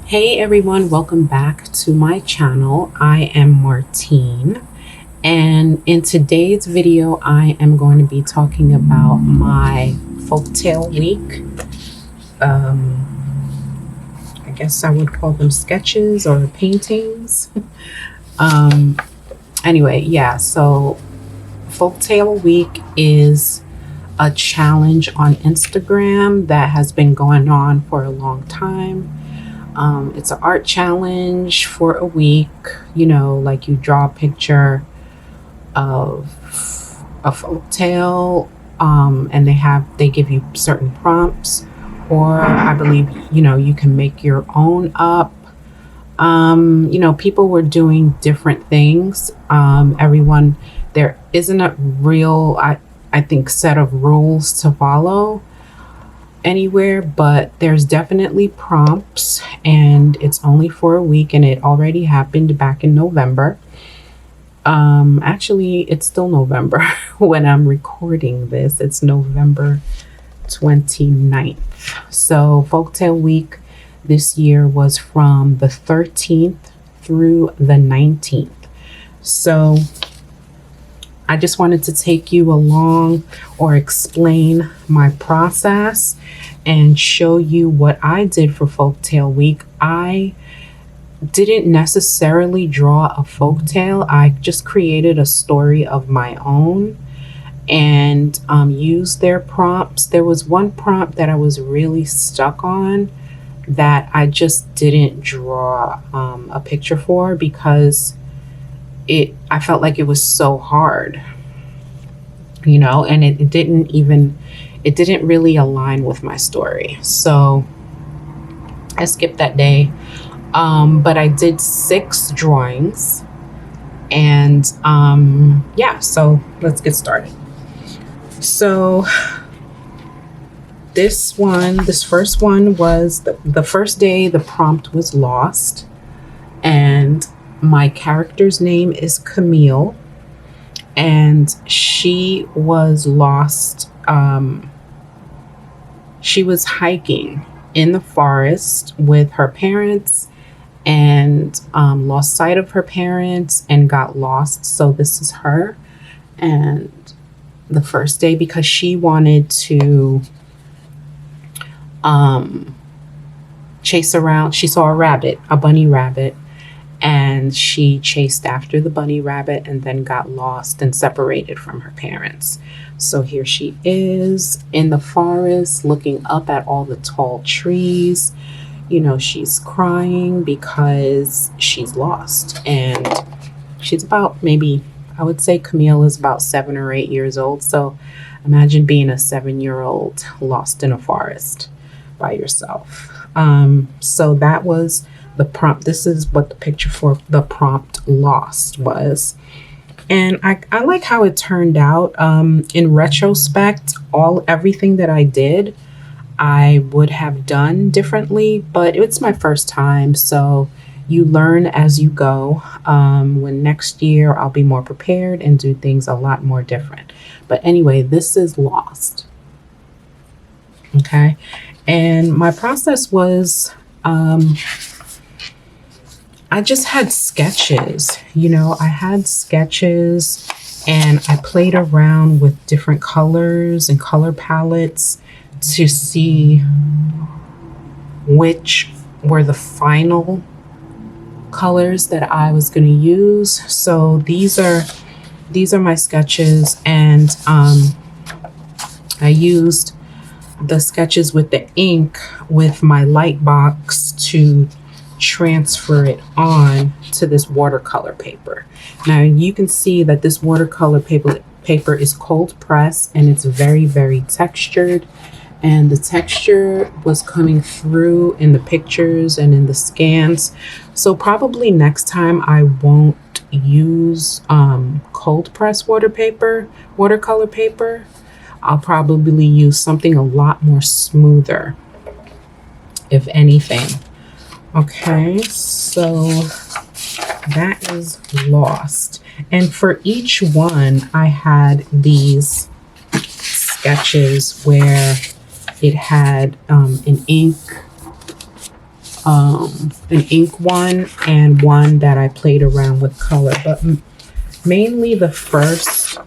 Hey everyone, welcome back to my channel. I am Martine, and in today's video I am going to be talking about my folktale week. I guess I would call them sketches or paintings. Anyway, yeah, so folktale week is a challenge on Instagram that has been going on for a long time. It's an art challenge for a week, like you draw a picture of a folktale, and they give you certain prompts, or I believe, you can make your own up. People were doing different things. There isn't a real, I think, set of rules to follow anywhere, but there's definitely prompts, and it's only for a week, and it already happened back in November. Actually, it's still November when I'm recording this. It's November 29th. So Folktale Week this year was from the 13th through the 19th. So I just wanted to take you along or explain my process and show you what I did for Folktale Week. I didn't necessarily draw a folktale. I just created a story of my own and used their prompts. There was one prompt that I was really stuck on that I just didn't draw a picture for because I felt like it was so hard, and it didn't really align with my story. So I skipped that day. But I did 6 drawings, and so let's get started. So this first one was the first day. The prompt was lost, and my character's name is Camille, and she was lost. She was hiking in the forest with her parents and lost sight of her parents and got lost. So this is her. And the first day, because she wanted to chase around, she saw a bunny rabbit, and she chased after the bunny rabbit and then got lost and separated from her parents. So here she is in the forest looking up at all the tall trees. She's crying because she's lost, and she's about, maybe, I would say Camille is about 7 or 8 years old. So imagine being a 7-year-old lost in a forest by yourself. So that was the prompt. This is what the picture for the prompt lost was. And I like how it turned out. In retrospect, everything that I did, I would have done differently, but it's my first time. So you learn as you go. When next year I'll be more prepared and do things a lot more different. But anyway, this is lost. Okay. And my process was, I just had sketches, I had sketches, and I played around with different colors and color palettes to see which were the final colors that I was going to use. So these are my sketches, and I used the sketches with the ink with my light box to transfer it on to this watercolor paper. Now you can see that this watercolor paper is cold pressed, and it's very, very textured, and the texture was coming through in the pictures and in the scans. So probably next time I won't use cold press watercolor paper. I'll probably use something a lot more smoother, if anything. Okay, so that is lost. And for each one, I had these sketches where it had an ink an ink one and one that I played around with color, but mainly the first,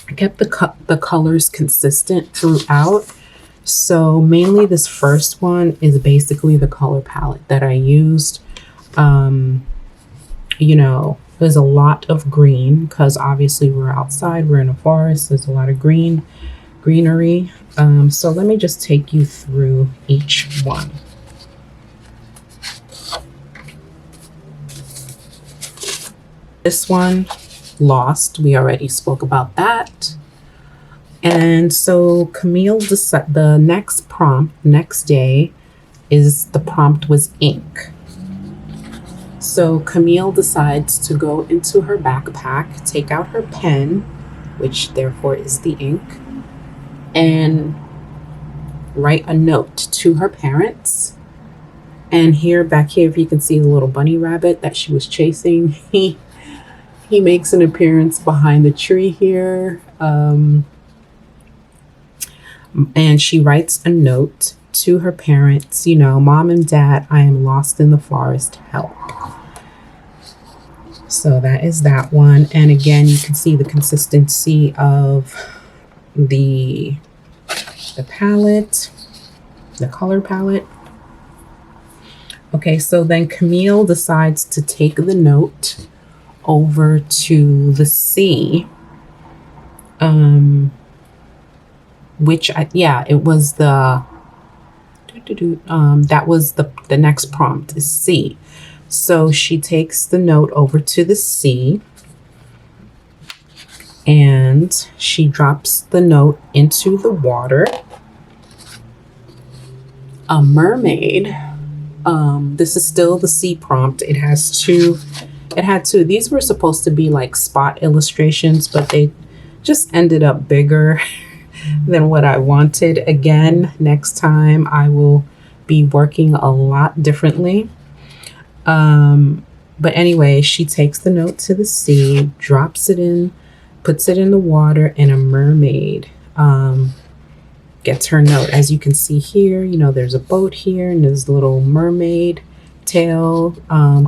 I kept the colors consistent throughout. So mainly this first one is basically the color palette that I used. You know, there's a lot of green because obviously we're outside, we're in a forest, there's a lot of greenery. So let me just take you through each one. This one, Lost, we already spoke about that. And so Camille, the next prompt, next day, the prompt was ink. So Camille decides to go into her backpack, take out her pen, which therefore is the ink, and write a note to her parents. And back here, if you can see the little bunny rabbit that she was chasing, he makes an appearance behind the tree here. And she writes a note to her parents, you know, Mom and Dad, I am lost in the forest, help. So that is that one. And again, you can see the consistency of the palette, the color palette. Okay, so then Camille decides to take the note over to the sea, which it was that was the next prompt is sea. So she takes the note over to the sea and she drops the note into the water. A mermaid, this is still the sea prompt. It had two, these were supposed to be like spot illustrations, but they just ended up bigger than what I wanted. Again, next time I will be working a lot differently. But anyway, she takes the note to the sea, drops it in, puts it in the water, and a mermaid gets her note. As you can see here, you know, there's a boat here and there's a little mermaid tail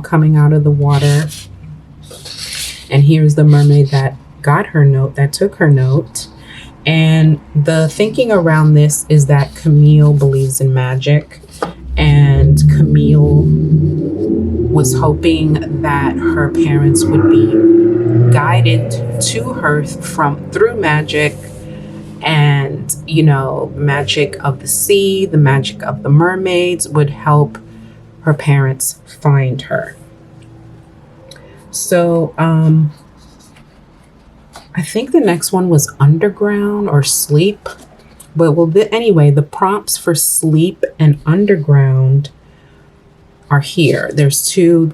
coming out of the water. And here's the mermaid that got her note, that took her note. And the thinking around this is that Camille believes in magic, and Camille was hoping that her parents would be guided to her through magic, and you know, magic of the sea, the magic of the mermaids would help her parents find her. So I think the next one was underground or sleep, but anyway, the prompts for sleep and underground are here. There's two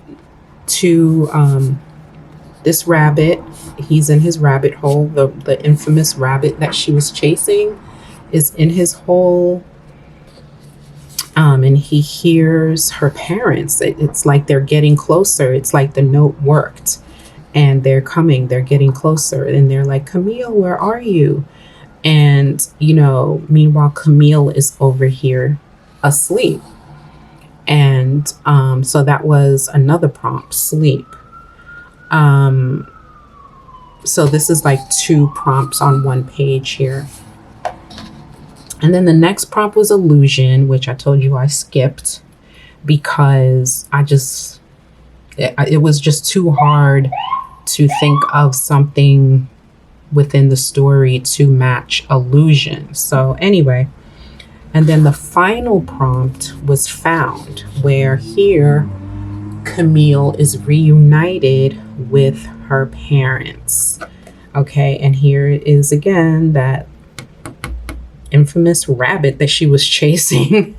this rabbit, he's in his rabbit hole. The infamous rabbit that she was chasing is in his hole. And he hears her parents. It's like they're getting closer. It's like the note worked and they're getting closer, and they're like, Camille, where are you? And, you know, meanwhile, Camille is over here asleep. And so that was another prompt, sleep. So this is like two prompts on one page here. And then the next prompt was illusion, which I told you I skipped because it was just too hard to think of something within the story to match illusion. So anyway, and then the final prompt was found, where here Camille is reunited with her parents. Okay, and here it is again, that infamous rabbit that she was chasing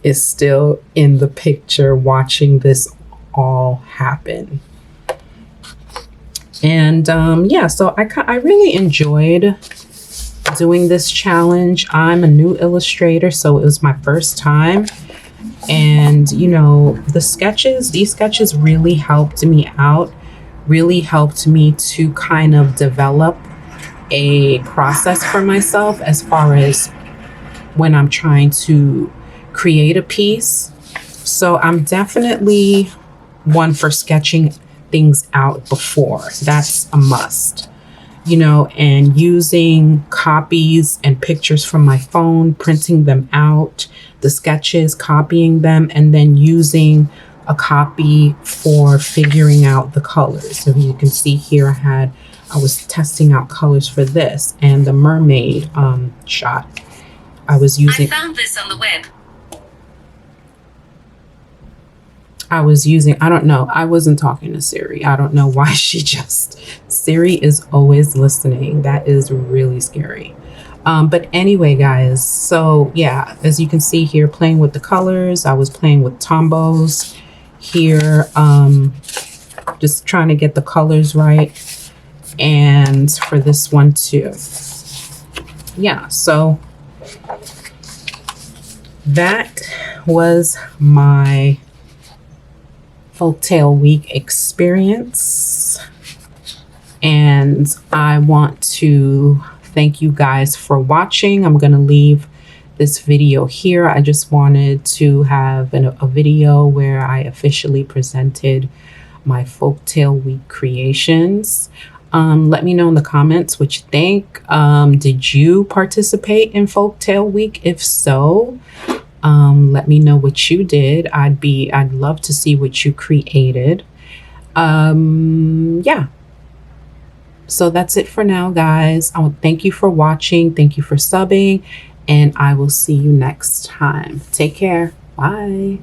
is still in the picture watching this all happen. And so I really enjoyed doing this challenge. I'm a new illustrator, so it was my first time. And, you know, these sketches really helped me out, really helped me to kind of develop a process for myself as far as when I'm trying to create a piece. So I'm definitely one for sketching things out before. That's a must. You know, and using copies and pictures from my phone, printing them out, the sketches, copying them, and then using a copy for figuring out the colors. So you can see here I was testing out colors for this, and the mermaid shot. I found this on the web. I don't know. I wasn't talking to Siri. I don't know why Siri is always listening. That is really scary. But anyway, guys, so yeah, as you can see here, playing with the colors, I was playing with Tombos here, just trying to get the colors right. And for this one too. Yeah, so that was my Folktale Week experience, and I want to thank you guys for watching. I'm going to leave this video here. I just wanted to have a video where I officially presented my Folktale Week creations. Let me know in the comments what you think. Did you participate in Folktale Week? If so, let me know what you did. I'd love to see what you created. Yeah. So that's it for now, guys. I want to thank you for watching. Thank you for subbing, and I will see you next time. Take care. Bye.